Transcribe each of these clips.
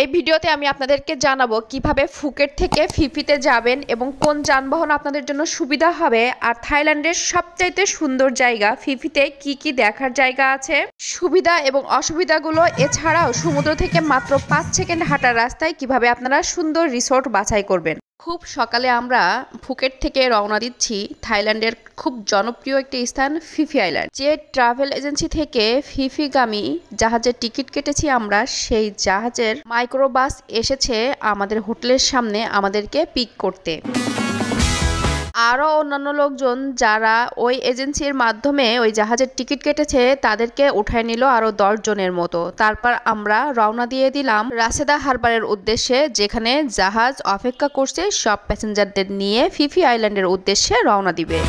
এই ভিডিওতে আমি আপনাদেরকে জানাবো কিভাবে ফুকেট থেকে ফিফিতে যাবেন এবং কোন যানবাহন আপনাদের জন্য সুবিধা হবে। আর থাইল্যান্ডের সবচাইতে সুন্দর জায়গা ফিফিতে কি কি দেখার জায়গা আছে, সুবিধা এবং অসুবিধাগুলো, এছাড়াও সমুদ্র থেকে মাত্র 5 সেকেন্ড হাঁটার রাস্তায় কিভাবে আপনারা সুন্দর রিসোর্ট বাছাই করবেন। খুব সকালে আমরা ফুকেট থেকে রওনা দিচ্ছি থাইল্যান্ডের খুব জনপ্রিয় একটি স্থান ফিফি আইল্যান্ড। যে ট্রাভেল এজেন্সি থেকে ফিফিগামী জাহাজের টিকিট কেটেছি আমরা, সেই জাহাজের মাইক্রোবাস এসেছে আমাদের হোটেলের সামনে আমাদেরকে পিক করতে। আরও অন্যান্য লোকজন যারা ওই এজেন্সির মাধ্যমে ওই জাহাজের টিকিট কেটেছে তাদেরকে উঠায় নিল আরও 10 জনের মতো। তারপর আমরা রওনা দিয়ে দিলাম রাসেদা হারবারের উদ্দেশ্যে, যেখানে জাহাজ অপেক্ষা করছে সব প্যাসেঞ্জারদের নিয়ে ফিফি আইল্যান্ডের উদ্দেশ্যে রওনা দিবে।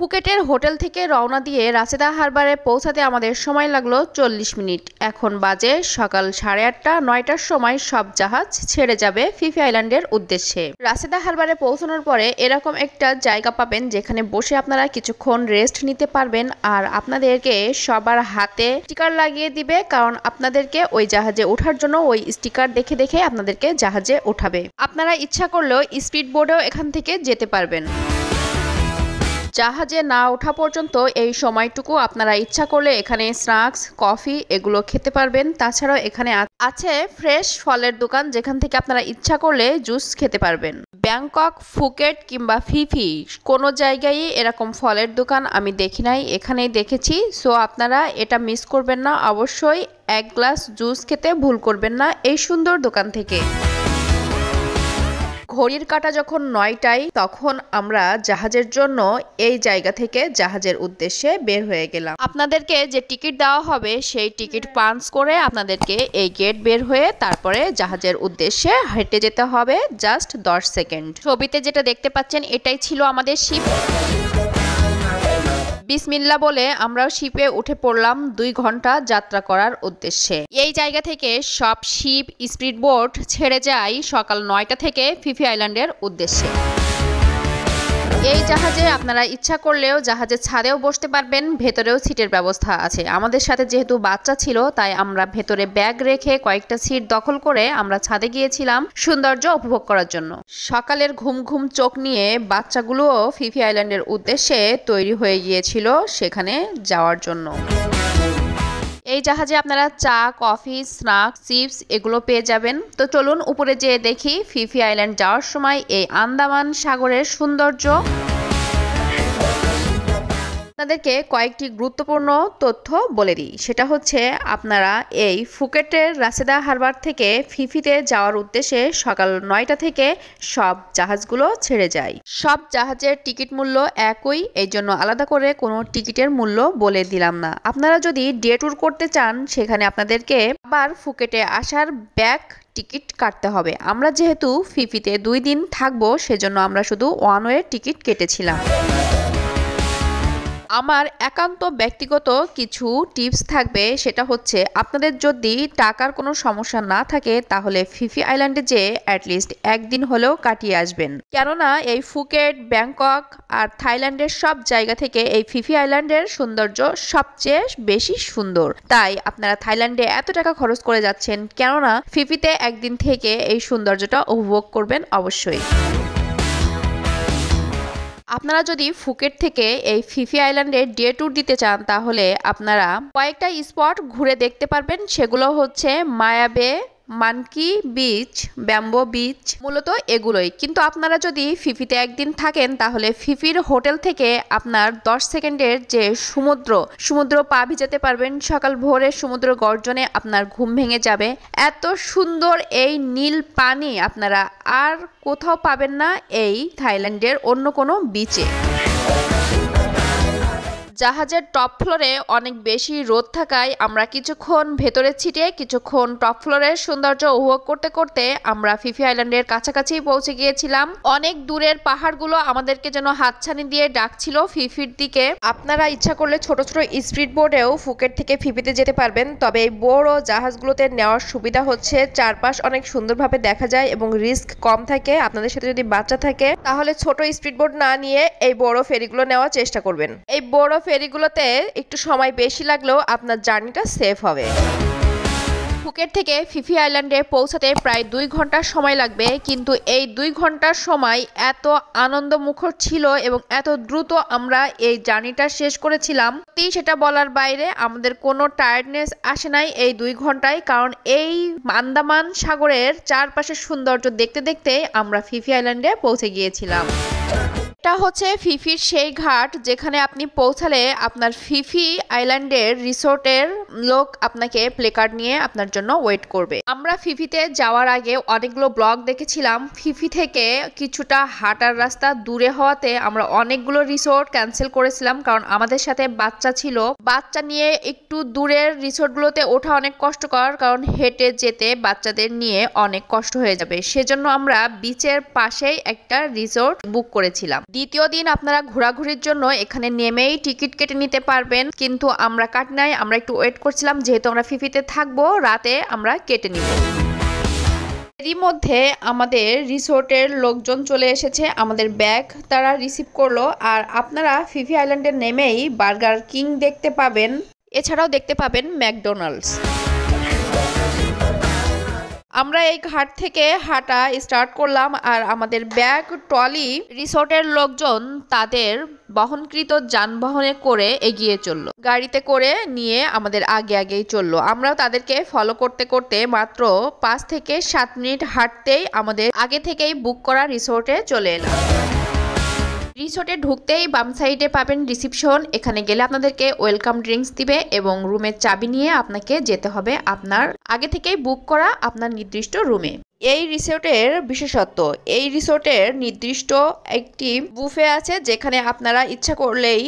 ফুকেটের হোটেল থেকে রওনা দিয়ে রাসেদা হারবারে পৌঁছাতে আমাদের সময় লাগলো 40 মিনিট। এখন বাজে সকাল 8:30, 9টার সময় সব জাহাজ ছেড়ে যাবে ফিফি আইল্যান্ডের উদ্দেশ্যে। রাসেদা হারবারে পৌঁছানোর পরে এরকম একটা জায়গা পাবেন যেখানে বসে আপনারা কিছুক্ষণ রেস্ট নিতে পারবেন। আর আপনাদেরকে সবার হাতে স্টিকার লাগিয়ে দিবে, কারণ আপনাদেরকে ওই জাহাজে ওঠার জন্য ওই স্টিকার দেখে দেখে আপনাদেরকে জাহাজে ওঠাবে। আপনারা ইচ্ছা করলেও স্পিড বোর্ডেও এখান থেকে যেতে পারবেন। জাহাজে না ওঠা পর্যন্ত এই সময়টুকু আপনারা ইচ্ছা করলে এখানে স্ন্যাক্স, কফি এগুলো খেতে পারবেন। তাছাড়াও এখানে আছে ফ্রেশ ফলের দোকান, যেখান থেকে আপনারা ইচ্ছা করলে জুস খেতে পারবেন। ব্যাংকক, ফুকেট কিংবা ফিফি কোনো জায়গায় এরকম ফলের দোকান আমি দেখি নাই, এখানেই দেখেছি। সো আপনারা এটা মিস করবেন না, অবশ্যই এক গ্লাস জুস খেতে ভুল করবেন না এই সুন্দর দোকান থেকে। ঘড়ির কাঁটা যখন 9টায়, তখন আমরা জাহাজের জন্য এই জায়গা থেকে জাহাজের উদ্দেশ্যে বের হয়ে গেলাম। আপনাদেরকে যে টিকিট দেওয়া হবে সেই টিকিট পাঞ্চ করে আপনাদেরকে এই গেট বের হয়ে তারপরে জাহাজের উদ্দেশ্যে হেঁটে যেতে হবে জাস্ট 10 সেকেন্ড। ছবিতে যেটা দেখতে পাচ্ছেন এটাই ছিল আমাদের শিপ। বিসমিল্লাহ বলে আমরাও শিপে উঠে পড়লাম 2 ঘন্টা যাত্রা করার উদ্দেশ্যে। এই জায়গা থেকে সব শিপ, স্পিড বোট ছেড়ে যায় সকাল 9টা থেকে ফিফি আইল্যান্ডের উদ্দেশ্যে। এই জাহাজে আপনারা ইচ্ছা করলেও জাহাজের ছাদেও বসতে পারবেন, ভেতরেও সিটের ব্যবস্থা আছে। আমাদের সাথে যেহেতু বাচ্চা ছিল তাই আমরা ভেতরে ব্যাগ রেখে কয়েকটা সিট দখল করে আমরা ছাদে গিয়েছিলাম সৌন্দর্য উপভোগ করার জন্য। সকালের ঘুম ঘুম চোখ নিয়ে বাচ্চাগুলোও ফিফি আইল্যান্ডের উদ্দেশ্যে তৈরি হয়ে গিয়েছিল সেখানে যাওয়ার জন্য। এই জাহাজে আপনারা চা, কফি, স্ন্যাক্স, চিপস এগুলো পেয়ে যাবেন। তো চলুন উপরে যেয়ে দেখি ফিফি আইল্যান্ড যাওয়ার সময় এই আন্দামান সাগরের সৌন্দর্য। আপনাদেরকে কয়েকটি গুরুত্বপূর্ণ তথ্য বলে দিই। সেটা হচ্ছে আপনারা এই ফুকেটের রাসেদা হারবার থেকে ফিফিতে যাওয়ার উদ্দেশ্যে সকাল 9টা থেকে সব জাহাজগুলো ছেড়ে যায়। সব জাহাজের টিকিট মূল্য একই, এই জন্য আলাদা করে কোনো টিকিটের মূল্য বলে দিলাম না। আপনারা যদি ডে ট্যুর করতে চান সেখানে আপনাদেরকে আবার ফুকেটে আসার ব্যাক টিকিট কাটতে হবে। আমরা যেহেতু ফিফিতে 2 দিন থাকবো সেজন্য আমরা শুধু ওয়ান ওয়ে টিকিট কেটেছিলাম। আমার একান্ত ব্যক্তিগত কিছু টিপস থাকবে, সেটা হচ্ছে আপনাদের যদি টাকার কোনো সমস্যা না থাকে তাহলে ফিফি আইল্যান্ডে যেয়ে অ্যাটলিস্ট 1 দিন হলেও কাটিয়ে আসবেন। কেননা এই ফুকেট, ব্যাংকক আর থাইল্যান্ডের সব জায়গা থেকে এই ফিফি আইল্যান্ডের সৌন্দর্য সবচেয়ে বেশি সুন্দর। তাই আপনারা থাইল্যান্ডে এত টাকা খরচ করে যাচ্ছেন, কেননা ফিফিতে 1 দিন থেকে এই সৌন্দর্যটা উপভোগ করবেন অবশ্যই। আপনারা যদি ফুকেট থেকে এই ফিফি আইল্যান্ডে ডে ট্যুর দিতে চান তাহলে আপনারা কয়েকটা স্পট ঘুরে দেখতে পারবেন। সেগুলো হচ্ছে মায়া বে, মানকি বিচ, ব্যাম্বো বিচ, মূলত এগুলোই। কিন্তু আপনারা যদি ফিফিতে 1 দিন থাকেন তাহলে ফিফির হোটেল থেকে আপনার 10 সেকেন্ডের যে সমুদ্র পা ভিজাতে পারবেন। সকাল ভোরে সমুদ্র গর্জনে আপনার ঘুম ভেঙে যাবে। এত সুন্দর এই নীল পানি আপনারা আর কোথাও পাবেন না এই থাইল্যান্ডের অন্য কোনো বিচে। জাহাজের টপ ফ্লোরে অনেক বেশি রোদ থাকায় আমরা কিছুক্ষণ ভেতরে ছিটে কিছুক্ষণ টপ ফ্লোরের সৌন্দর্য উপভোগ করতে করতে আমরা ফিফি আইল্যান্ডের কাছাকাছি পৌঁছে গিয়েছিলাম। অনেক দূরের পাহাড়গুলো আমাদেরকে যেন হাতছানি দিয়ে ডাকছিল ফিফির দিকে। আপনারা ইচ্ছা করলে ছোট ছোট স্পিড বোর্ডেও ফুকেট থেকে ফিফিতে যেতে পারবেন, তবে এই বড় জাহাজগুলোতে নেওয়ার সুবিধা হচ্ছে চারপাশ অনেক সুন্দরভাবে দেখা যায় এবং রিস্ক কম থাকে। আপনাদের সাথে যদি বাচ্চা থাকে তাহলে ছোট স্পিড বোর্ড না নিয়ে এই বড় ফেরিগুলো নেওয়ার চেষ্টা করবেন। এই বড় ফেরিগুলোতে একটু সময় বেশি লাগলেও আপনার জার্নিটা সেফ হবে। ফুকেট থেকে ফিফি আইল্যান্ডে পৌঁছাতে প্রায় 2 ঘন্টা সময় লাগবে, কিন্তু এই 2 ঘন্টার সময় এত আনন্দমুখর ছিল এবং এত দ্রুত আমরা এই জার্নিটা শেষ করেছিলাম, সেটা বলার বাইরে। আমাদের কোনো টায়ার্ডনেস আসে নাই এই 2 ঘন্টায়, কারণ এই আন্দামান সাগরের চারপাশের সৌন্দর্য দেখতে দেখতে আমরা ফিফি আইল্যান্ডে পৌঁছে গিয়েছিলাম। এটা হচ্ছে ফিফির সেই ঘাট যেখানে আপনি পৌঁছালে আপনার ফিফি আইল্যান্ডের রিসোর্টের লোক আপনাকে প্লেকার্ড নিয়ে আপনার জন্য ওয়েট করবে। আমরা ফিফিতে যাওয়ার আগে অনেকগুলো ব্লগ দেখেছিলাম। ফিফি থেকে কিছুটা হাঁটার রাস্তা দূরে হওয়াতে আমরা অনেকগুলো রিসোর্ট ক্যান্সেল করেছিলাম, কারণ আমাদের সাথে বাচ্চা ছিল। বাচ্চা নিয়ে একটু দূরের রিসোর্টগুলোতে ওঠা অনেক কষ্টকর, কারণ হেঁটে যেতে বাচ্চাদের নিয়ে অনেক কষ্ট হয়ে যাবে। সেজন্য আমরা বিচের পাশেই একটা রিসোর্ট বুক করেছিলাম। দ্বিতীয় দিন আপনারা ঘোরাঘুরির জন্য এখানে নেমেই টিকিট কেটে নিতে পারবেন, কিন্তু আমরা কাটি নাই। আমরা একটু ওয়েট করছিলাম, যেহেতু আমরা ফিফিতে থাকবো, রাতে আমরা কেটে নিব। এরই মধ্যে আমাদের রিসোর্টের লোকজন চলে এসেছে, আমাদের ব্যাগ তারা রিসিভ করলো। আর আপনারা ফিফি আইল্যান্ডে নেমেই বার্গার কিং দেখতে পাবেন, এছাড়াও দেখতে পাবেন ম্যাকডোনাল্ডস। আমরা এই ঘাট থেকে হাঁটা স্টার্ট করলাম, আর আমাদের ব্যাগ ট্রলি রিসোর্টের লোকজন তাদের বহনকৃত যানবাহনে করে এগিয়ে চলল। গাড়িতে করে নিয়ে আমাদের আগেই চললো। আমরাও তাদেরকে ফলো করতে করতে মাত্র 5 থেকে 7 মিনিট হাঁটতেই আমাদের আগে থেকেই বুক করা রিসোর্টে চলে এলাম। রিসোর্টে ঢুকতেই বাম সাইডে পাবেন রিসিপশন। এখানে গেলে আপনাদেরকে ওয়েলকাম ড্রিঙ্কস দিবে এবং রুমের চাবি নিয়ে আপনাকে যেতে হবে আপনার আগে থেকেই বুক করা আপনার নির্দিষ্ট রুমে। এই রিসোর্টের বিশেষত্ব, এই রিসোর্টের নির্দিষ্ট একটি বুফে আছে, যেখানে আপনারা ইচ্ছা করলেই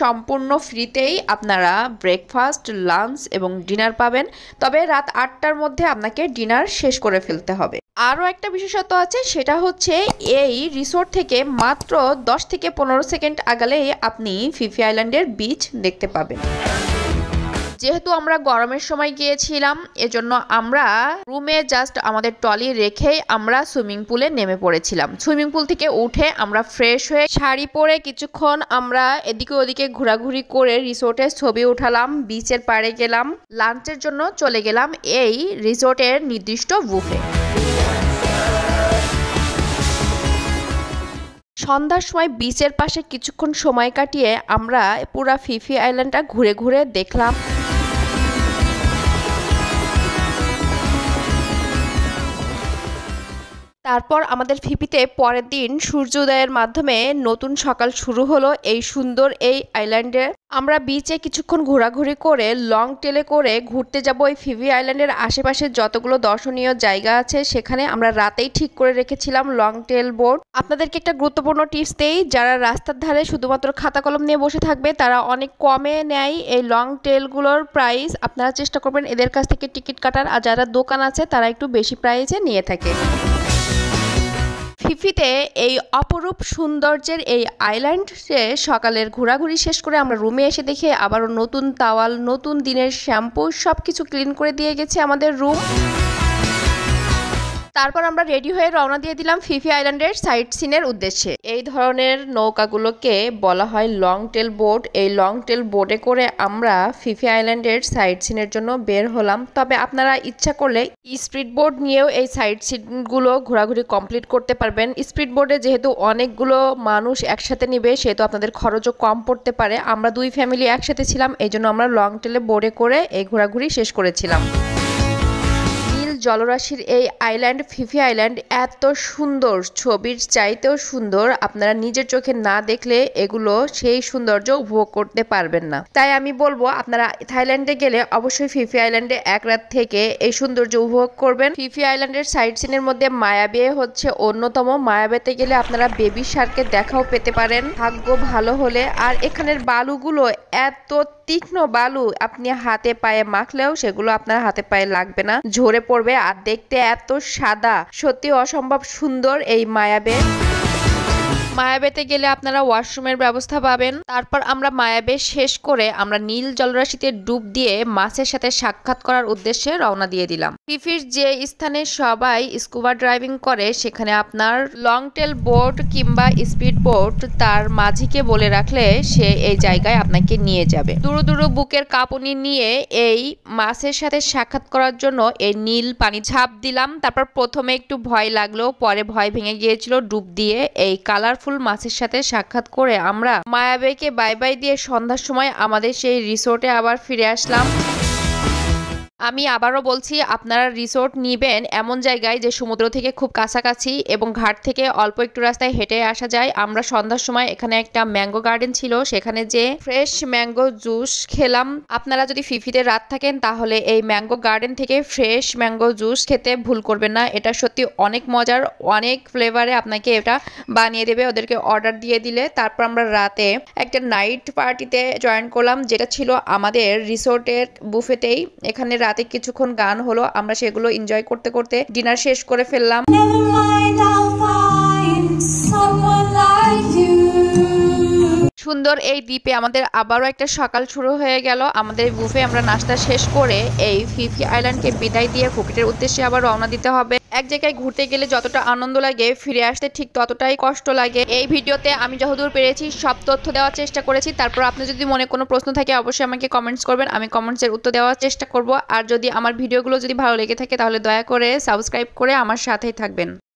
সম্পূর্ণ ফ্রিতেই আপনারা ব্রেকফাস্ট, লাঞ্চ এবং ডিনার পাবেন। তবে রাত 8টার মধ্যে আপনাকে ডিনার শেষ করে ফেলতে হবে। আরও একটা বিশেষত্ব আছে, সেটা হচ্ছে এই রিসোর্ট থেকে মাত্র 10 থেকে 15 সেকেন্ড আগালেই আপনি ফিফি আইল্যান্ডের বিচ দেখতে পাবেন। যেহেতু আমরা গরমের সময় গিয়েছিলাম, এজন্য আমরা রুমে জাস্ট আমাদের ট্রলি রেখেই আমরা সুইমিং পুলে নেমে পড়েছিলাম। সুইমিং পুল থেকে উঠে আমরা ফ্রেশ হয়ে শাড়ি পরে কিছুক্ষণ আমরা এদিকে ওদিকে ঘোরাঘুরি করে রিসোর্টের ছবি উঠালাম, বিচের পাড়ে গেলাম, লাঞ্চের জন্য চলে গেলাম এই রিসোর্টের নির্দিষ্ট বুফে। সন্ধ্যার সময় বিচের পাশে কিছুক্ষণ সময় কাটিয়ে আমরা পুরা ফিফি আইল্যান্ডটা ঘুরে ঘুরে দেখলাম। তারপর আমাদের ফিফিতে পরের দিন সূর্যোদয়ের মাধ্যমে নতুন সকাল শুরু হলো এই সুন্দর এই আইল্যান্ডে। আমরা বিচে কিছুক্ষণ ঘোরাঘুরি করে লং টেলে করে ঘুরতে যাব এই ফিফি আইল্যান্ডের আশেপাশে যতগুলো দর্শনীয় জায়গা আছে, সেখানে আমরা রাতেই ঠিক করে রেখেছিলাম লং টেল বোর্ড। আপনাদেরকে একটা গুরুত্বপূর্ণ টিপস দেই, যারা রাস্তার ধারে শুধুমাত্র খাতা কলম নিয়ে বসে থাকবে তারা অনেক কমে নেয় এই লং টেলগুলোর প্রাইস। আপনারা চেষ্টা করবেন এদের কাছ থেকে টিকিট কাটার, আর যারা দোকান আছে তারা একটু বেশি প্রাইসে নিয়ে থাকে। ফিফিতে এই অপরূপ সৌন্দর্যের এই আইল্যান্ডে সকালের ঘোরাঘুরি শেষ করে আমরা রুমে এসে দেখে আবারও নতুন তাওয়াল, নতুন দিনের শ্যাম্পু সবকিছু ক্লিন করে দিয়ে গেছে আমাদের রুম। তারপর আমরা রেডি হয়ে রওনা দিয়ে দিলাম ফিফি আইল্যান্ডের সাইট সিনের উদ্দেশ্যে। এই ধরনের নৌকাগুলোকে বলা হয় লং টেল বোট। এই লং টেল বোটে করে আমরা ফিফি আইল্যান্ডের সাইট সিনের জন্য বের হলাম। তবে আপনারা ইচ্ছা করলে স্পিড বোট নিয়েও এই সাইট সিনগুলো ঘোরাঘুরি কমপ্লিট করতে পারবেন। স্পিড বোটে যেহেতু অনেকগুলো মানুষ একসাথে নিবে, সেহেতু আপনাদের খরচও কম পড়তে পারে। আমরা 2 ফ্যামিলি একসাথে ছিলাম, এই জন্য আমরা লং টেলে বোটে করে এই ঘোরাঘুরি শেষ করেছিলাম। জলরাশির এই আইল্যান্ড ফিফি আইল্যান্ড এত সুন্দর, ছবির চাইতেও সুন্দর। আপনারা নিজের চোখে না দেখলে এগুলো সেই সৌন্দর্য উপভোগ করতে পারবেন না। তাই আমি বলবো আপনারা থাইল্যান্ডে গেলে অবশ্যই ফিফি আইল্যান্ডে এক রাত থেকে এই সৌন্দর্য উপভোগ করবেন। ফিফি আইল্যান্ডের সাইট সিনের মধ্যে মায়াবে হচ্ছে অন্যতম। মায়াবেতে গেলে আপনারা বেবি শার্কের দেখাও পেতে পারেন ভাগ্য ভালো হলে। আর এখানের বালুগুলো এত তীক্ষ্ণ বালু, আপনি হাতে পায়ে মাখলেও সেগুলো আপনার হাতে পায়ে লাগবে না, ঝরে পড়বে। আর দেখতে এত সাদা, সত্যি অসম্ভব সুন্দর এই মায়াবে। মায়াবেতে গেলে আপনারা ওয়াশরুমের ব্যবস্থা পাবেন। তারপর আমরা মায়াবে শেষ করে আমরা নীল জলরাশিতে ডুব দিয়ে মাছের সাথে সাক্ষাৎ করার উদ্দেশ্যে রওনা দিয়ে দিলাম। ফিফির যে স্থানে সবাই স্কুবা ড্রাইভিং করে সেখানে আপনার লং টেল বোট কিংবা স্পিড বোট তার মাঝিকে বলে রাখলে সে এই জায়গায় আপনাকে নিয়ে যাবে। দূর দূর বুকের কাঁপুনি নিয়ে এই মাছের সাথে সাক্ষাৎ করার জন্য এই নীল পানি ঝাঁপ দিলাম। তারপর প্রথমে একটু ভয় লাগলো, পরে ভয় ভেঙে গিয়েছিল। ডুব দিয়ে এই কালারফুল মাছের সাথে সাক্ষাৎ করে আমরা মায়াবেকে বাই বাই দিয়ে সন্ধ্যার সময় আমাদের সেই রিসোর্টে আবার ফিরে আসলাম। আমি আবারও বলছি, আপনারা রিসোর্ট নিবেন এমন জায়গায় যে সমুদ্র থেকে খুব কাছাকাছি এবং ঘাট থেকে অল্প একটু রাস্তায় হেঁটে আসা যায়। আমরা সন্ধ্যার সময় এখানে একটা ম্যাঙ্গো গার্ডেন ছিল, সেখানে যে ফ্রেশ ম্যাঙ্গো জুস খেলাম। আপনারা যদি ফিফিতে রাত থাকেন তাহলে এই ম্যাঙ্গো গার্ডেন থেকে ফ্রেশ ম্যাঙ্গো জুস খেতে ভুল করবেন না। এটা সত্যি অনেক মজার, অনেক ফ্লেভারে আপনাকে এটা বানিয়ে দেবে ওদেরকে অর্ডার দিয়ে দিলে। তারপর আমরা রাতে একটা নাইট পার্টিতে জয়েন করলাম, যেটা ছিল আমাদের রিসোর্টের বুফেতেই। এখানে রাতে কিছুক্ষণ গান হলো, আমরা সেগুলো এনজয় করতে করতে ডিনার শেষ করে ফেললাম। সুন্দর এই দ্বীপে আমাদের আবারও একটা সকাল শুরু হয়ে গেল। আমাদের বুফে আমরা নাস্তা শেষ করে এই ফিফি আইল্যান্ডকে বিদায় দিয়ে ফুকেটের উদ্দেশ্যে আবার রওনা দিতে হবে। এক জায়গায় ঘুরতে গেলে যতটা আনন্দ লাগে ফিরে আসতে ঠিক ততটাই কষ্ট লাগে। এই ভিডিওতে আমি যতদূর পেরেছি সব তথ্য দেওয়ার চেষ্টা করেছি। তারপর আপনি যদি মনে কোনো প্রশ্ন থাকে অবশ্যই আমাকে কমেন্টস করবেন, আমি কমেন্টসের উত্তর দেওয়ার চেষ্টা করব। আর যদি আমার ভিডিওগুলো যদি ভালো লেগে থাকে তাহলে দয়া করে সাবস্ক্রাইব করে আমার সাথেই থাকবেন।